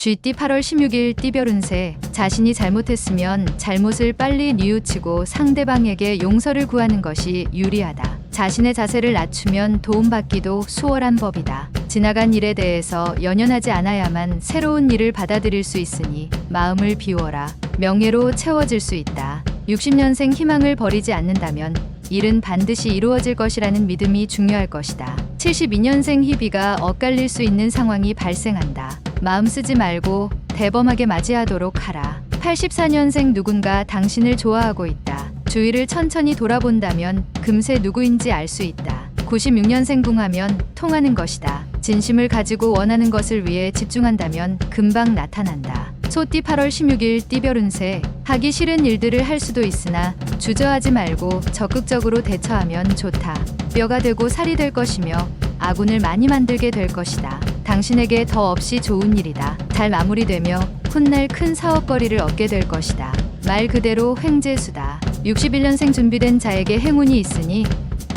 쥐띠 8월 16일 띠별 운세. 자신이 잘못했으면 잘못을 빨리 뉘우치고 상대방에게 용서를 구하는 것이 유리하다. 자신의 자세를 낮추면 도움받기도 수월한 법이다. 지나간 일에 대해서 연연하지 않아야만 새로운 일을 받아들일 수 있으니 마음을 비워라. 명예로 채워질 수 있다. 60년생 희망을 버리지 않는다면 일은 반드시 이루어질 것이라는 믿음이 중요할 것이다. 72년생 희비가 엇갈릴 수 있는 상황이 발생한다. 마음 쓰지 말고 대범하게 맞이하도록 하라. 84년생 누군가 당신을 좋아하고 있다. 주위를 천천히 돌아본다면 금세 누구인지 알 수 있다. 96년생 궁하면 통하는 것이다. 진심을 가지고 원하는 것을 위해 집중한다면 금방 나타난다. 소띠 8월 16일 띠별 운세. 하기 싫은 일들을 할 수도 있으나 주저하지 말고 적극적으로 대처하면 좋다. 뼈가 되고 살이 될 것이며 아군을 많이 만들게 될 것이다. 당신에게 더 없이 좋은 일이다. 잘 마무리되며 훗날 큰 사업거리를 얻게 될 것이다. 말 그대로 횡재수다. 61년생 준비된 자에게 행운이 있으니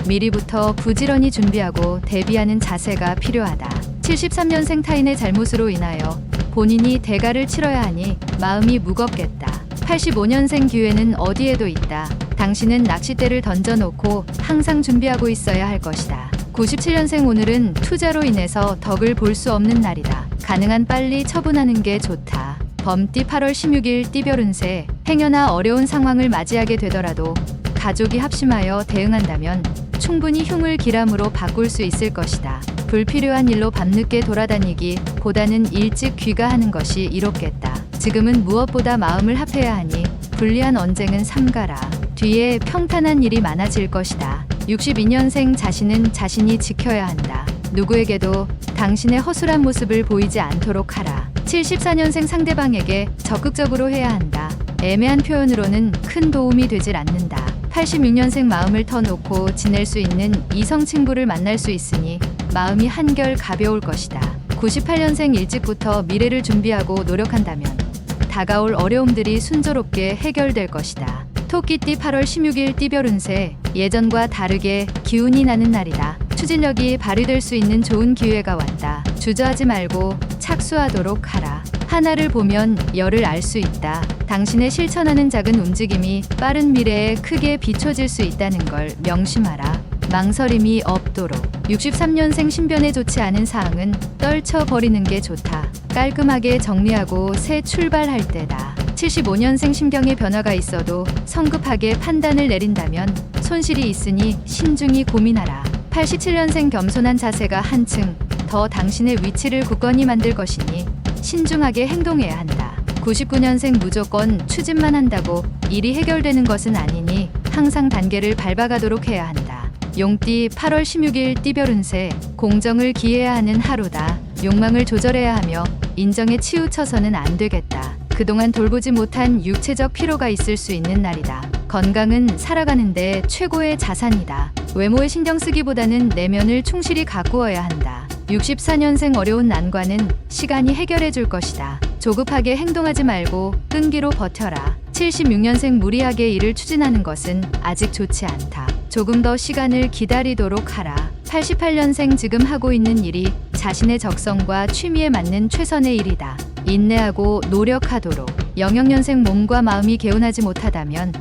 미리부터 부지런히 준비하고 대비하는 자세가 필요하다. 73년생 타인의 잘못으로 인하여 본인이 대가를 치러야 하니 마음이 무겁겠다. 85년생 기회는 어디에도 있다. 당신은 낚싯대를 던져놓고 항상 준비하고 있어야 할 것이다. 97년생 오늘은 투자로 인해서 덕을 볼 수 없는 날이다. 가능한 빨리 처분하는 게 좋다. 범띠 8월 16일 띠별 운세. 행여나 어려운 상황을 맞이하게 되더라도 가족이 합심하여 대응한다면 충분히 흉을 기람으로 바꿀 수 있을 것이다. 불필요한 일로 밤늦게 돌아다니기 보다는 일찍 귀가하는 것이 이롭겠다. 지금은 무엇보다 마음을 합해야 하니 불리한 언쟁은 삼가라. 뒤에 평탄한 일이 많아질 것이다. 62년생 자신은 자신이 지켜야 한다. 누구에게도 당신의 허술한 모습을 보이지 않도록 하라. 74년생 상대방에게 적극적으로 해야 한다. 애매한 표현으로는 큰 도움이 되질 않는다. 86년생 마음을 터놓고 지낼 수 있는 이성 친구를 만날 수 있으니 마음이 한결 가벼울 것이다. 98년생 일찍부터 미래를 준비하고 노력한다면 다가올 어려움들이 순조롭게 해결될 것이다. 토끼띠 8월 16일 띠별 운세. 예전과 다르게 기운이 나는 날이다. 추진력이 발휘될 수 있는 좋은 기회가 왔다. 주저하지 말고 착수하도록 하라. 하나를 보면 열을 알 수 있다. 당신의 실천하는 작은 움직임이 빠른 미래에 크게 비춰질 수 있다는 걸 명심하라. 망설임이 없도록. 63년생 신변에 좋지 않은 사항은 떨쳐버리는 게 좋다. 깔끔하게 정리하고 새 출발할 때다. 75년생 신경의 변화가 있어도 성급하게 판단을 내린다면 손실이 있으니 신중히 고민하라. 87년생 겸손한 자세가 한층 더 당신의 위치를 굳건히 만들 것이니 신중하게 행동해야 한다. 99년생 무조건 추진만 한다고 일이 해결되는 것은 아니니 항상 단계를 밟아가도록 해야 한다. 용띠 8월 16일 띠별 운세. 공정을 기해야 하는 하루다. 욕망을 조절해야 하며 인정에 치우쳐서는 안 되겠다. 그동안 돌보지 못한 육체적 피로가 있을 수 있는 날이다. 건강은 살아가는데 최고의 자산이다. 외모에 신경 쓰기보다는 내면을 충실히 가꾸어야 한다. 64년생 어려운 난관은 시간이 해결해 줄 것이다. 조급하게 행동하지 말고 끈기로 버텨라. 76년생 무리하게 일을 추진하는 것은 아직 좋지 않다. 조금 더 시간을 기다리도록 하라. 88년생 지금 하고 있는 일이 자신의 적성과 취미에 맞는 최선의 일이다. 인내하고 노력하도록. 영역년생 몸과 마음이 개운하지 못하다면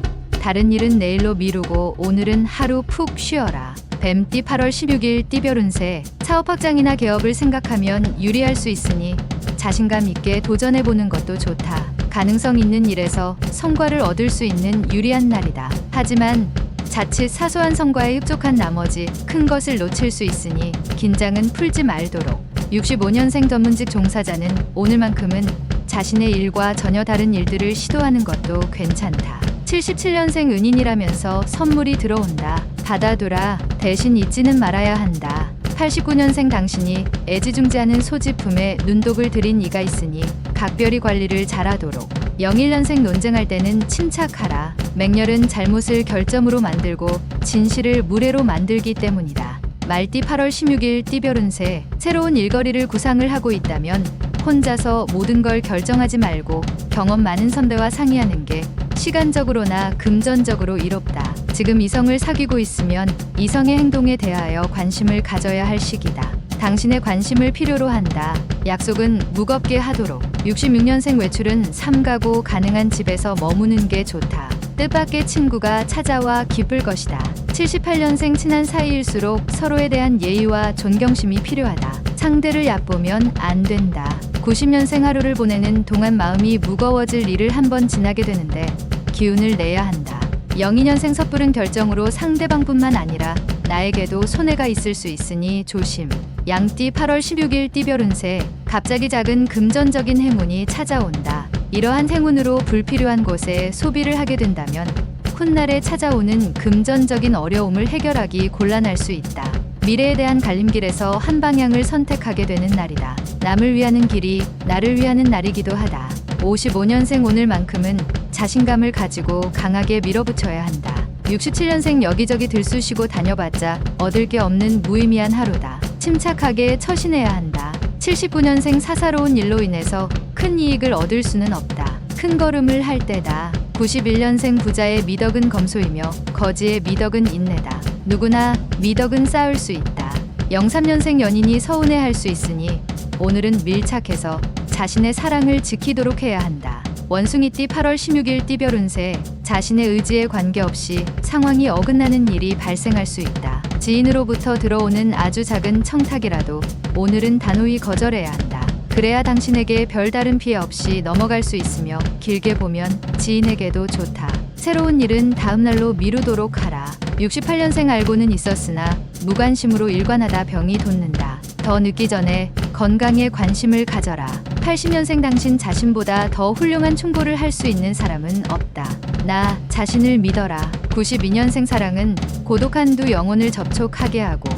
다른 일은 내일로 미루고 오늘은 하루 푹 쉬어라. 뱀띠 8월 16일 띠별 운세. 사업 확장이나 개업을 생각하면 유리할 수 있으니 자신감 있게 도전해보는 것도 좋다. 가능성 있는 일에서 성과를 얻을 수 있는 유리한 날이다. 하지만 자칫 사소한 성과에 흡족한 나머지 큰 것을 놓칠 수 있으니 긴장은 풀지 말도록. 65년생 전문직 종사자는 오늘만큼은 자신의 일과 전혀 다른 일들을 시도하는 것도 괜찮다. 77년생 은인이라면서 선물이 들어온다. 받아두라. 대신 잊지는 말아야 한다. 89년생 당신이 애지중지하는 소지품에 눈독을 들인 이가 있으니 각별히 관리를 잘하도록. 01년생 논쟁할 때는 침착하라. 맹렬은 잘못을 결점으로 만들고 진실을 무례로 만들기 때문이다. 말띠 8월 16일 띠별 운세. 새로운 일거리를 구상을 하고 있다면 혼자서 모든 걸 결정하지 말고 경험 많은 선배와 상의하는 게 시간적으로나 금전적으로 이롭다. 지금 이성을 사귀고 있으면 이성의 행동에 대하여 관심을 가져야 할 시기다. 당신의 관심을 필요로 한다. 약속은 무겁게 하도록. 66년생 외출은 삼가고 가능한 집에서 머무는 게 좋다. 뜻밖의 친구가 찾아와 기쁠 것이다. 78년생 친한 사이일수록 서로에 대한 예의와 존경심이 필요하다. 상대를 얕보면 안 된다. 90년생 하루를 보내는 동안 마음이 무거워질 일을 한번 지나게 되는데 기운을 내야 한다. 02년생 섣부른 결정으로 상대방뿐만 아니라 나에게도 손해가 있을 수 있으니 조심. 양띠 8월 16일 띠별 운세. 갑자기 작은 금전적인 행운이 찾아온다. 이러한 행운으로 불필요한 곳에 소비를 하게 된다면 훗날에 찾아오는 금전적인 어려움을 해결하기 곤란할 수 있다. 미래에 대한 갈림길에서 한 방향을 선택하게 되는 날이다. 남을 위하는 길이 나를 위하는 날이기도 하다. 55년생 오늘만큼은 자신감을 가지고 강하게 밀어붙여야 한다. 67년생 여기저기 들쑤시고 다녀봤자 얻을 게 없는 무의미한 하루다. 침착하게 처신해야 한다. 79년생 사사로운 일로 인해서 큰 이익을 얻을 수는 없다. 큰 걸음을 할 때다. 91년생 부자의 미덕은 검소이며 거지의 미덕은 인내다. 누구나 미덕은 쌓을 수 있다. 03년생 연인이 서운해할 수 있으니 오늘은 밀착해서 자신의 사랑을 지키도록 해야 한다. 원숭이띠 8월 16일 띠별 운세. 자신의 의지에 관계없이 상황이 어긋나는 일이 발생할 수 있다. 지인으로부터 들어오는 아주 작은 청탁이라도 오늘은 단호히 거절해야 한다. 그래야 당신에게 별다른 피해 없이 넘어갈 수 있으며 길게 보면 지인에게도 좋다. 새로운 일은 다음 날로 미루도록 하라. 68년생 알고는 있었으나 무관심으로 일관하다 병이 돋는다. 더 늦기 전에 건강에 관심을 가져라. 80년생 당신 자신보다 더 훌륭한 충고를 할 수 있는 사람은 없다. 나 자신을 믿어라. 92년생 사랑은 고독한 두 영혼을 접촉하게 하고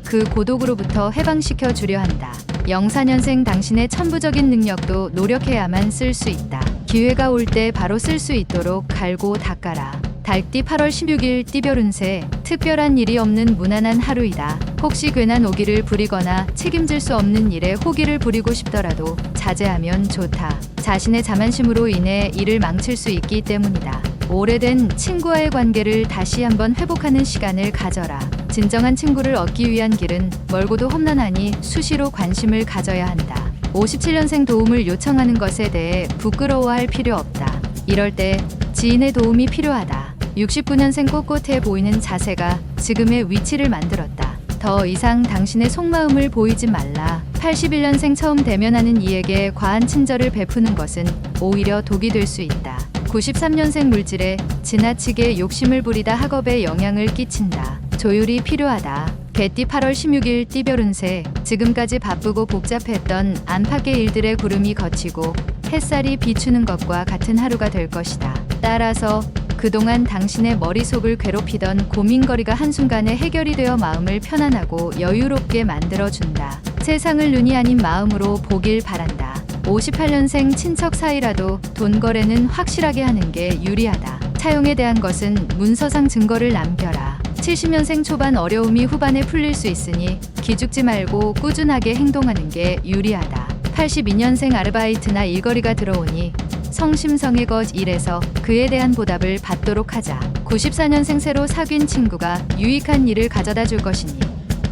그 고독으로부터 해방시켜 주려 한다. 04년생 당신의 천부적인 능력도 노력해야만 쓸 수 있다. 기회가 올 때 바로 쓸 수 있도록 갈고 닦아라. 달띠 8월 16일 띠별 운세. 특별한 일이 없는 무난한 하루이다. 혹시 괜한 오기를 부리거나 책임질 수 없는 일에 호기를 부리고 싶더라도 자제하면 좋다. 자신의 자만심으로 인해 일을 망칠 수 있기 때문이다. 오래된 친구와의 관계를 다시 한번 회복하는 시간을 가져라. 진정한 친구를 얻기 위한 길은 멀고도 험난하니 수시로 관심을 가져야 한다. 57년생 도움을 요청하는 것에 대해 부끄러워할 필요 없다. 이럴 때 지인의 도움이 필요하다. 69년생 꼿꼿해 보이는 자세가 지금의 위치를 만들었다. 더 이상 당신의 속마음을 보이지 말라. 81년생 처음 대면하는 이에게 과한 친절을 베푸는 것은 오히려 독이 될 수 있다. 93년생 물질에 지나치게 욕심을 부리다 학업에 영향을 끼친다. 조율이 필요하다. 개띠 8월 16일 띠별 운세. 지금까지 바쁘고 복잡했던 안팎의 일들의 구름이 걷히고 햇살이 비추는 것과 같은 하루가 될 것이다. 따라서 그동안 당신의 머릿속을 괴롭히던 고민거리가 한순간에 해결이 되어 마음을 편안하고 여유롭게 만들어준다. 세상을 눈이 아닌 마음으로 보길 바란다. 58년생 친척 사이라도 돈 거래는 확실하게 하는 게 유리하다. 차용에 대한 것은 문서상 증거를 남겨라. 70년생 초반 어려움이 후반에 풀릴 수 있으니 기죽지 말고 꾸준하게 행동하는 게 유리하다. 82년생 아르바이트나 일거리가 들어오니 성심성의껏 일해서 그에 대한 보답을 받도록 하자. 94년생 새로 사귄 친구가 유익한 일을 가져다 줄 것이니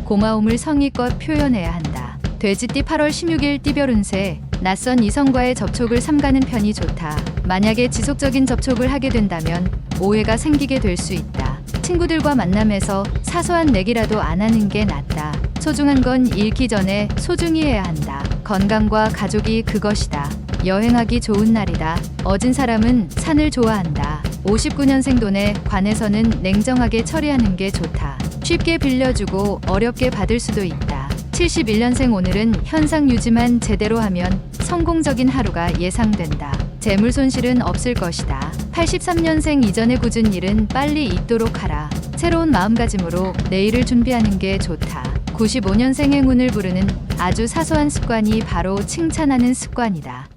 고마움을 성의껏 표현해야 한다. 돼지띠 8월 16일 띠별 운세. 낯선 이성과의 접촉을 삼가는 편이 좋다. 만약에 지속적인 접촉을 하게 된다면 오해가 생기게 될 수 있다. 친구들과 만남에서 사소한 내기라도 안 하는 게 낫다. 소중한 건 잃기 전에 소중히 해야 한다. 건강과 가족이 그것이다. 여행하기 좋은 날이다. 어진 사람은 산을 좋아한다. 59년생 돈에 관해서는 냉정하게 처리하는 게 좋다. 쉽게 빌려주고 어렵게 받을 수도 있다. 71년생 오늘은 현상 유지만 제대로 하면 성공적인 하루가 예상된다. 재물 손실은 없을 것이다. 83년생 이전에 굳은 일은 빨리 잊도록 하라. 새로운 마음가짐으로 내일을 준비하는 게 좋다. 95년생 행운을 부르는 아주 사소한 습관이 바로 칭찬하는 습관이다.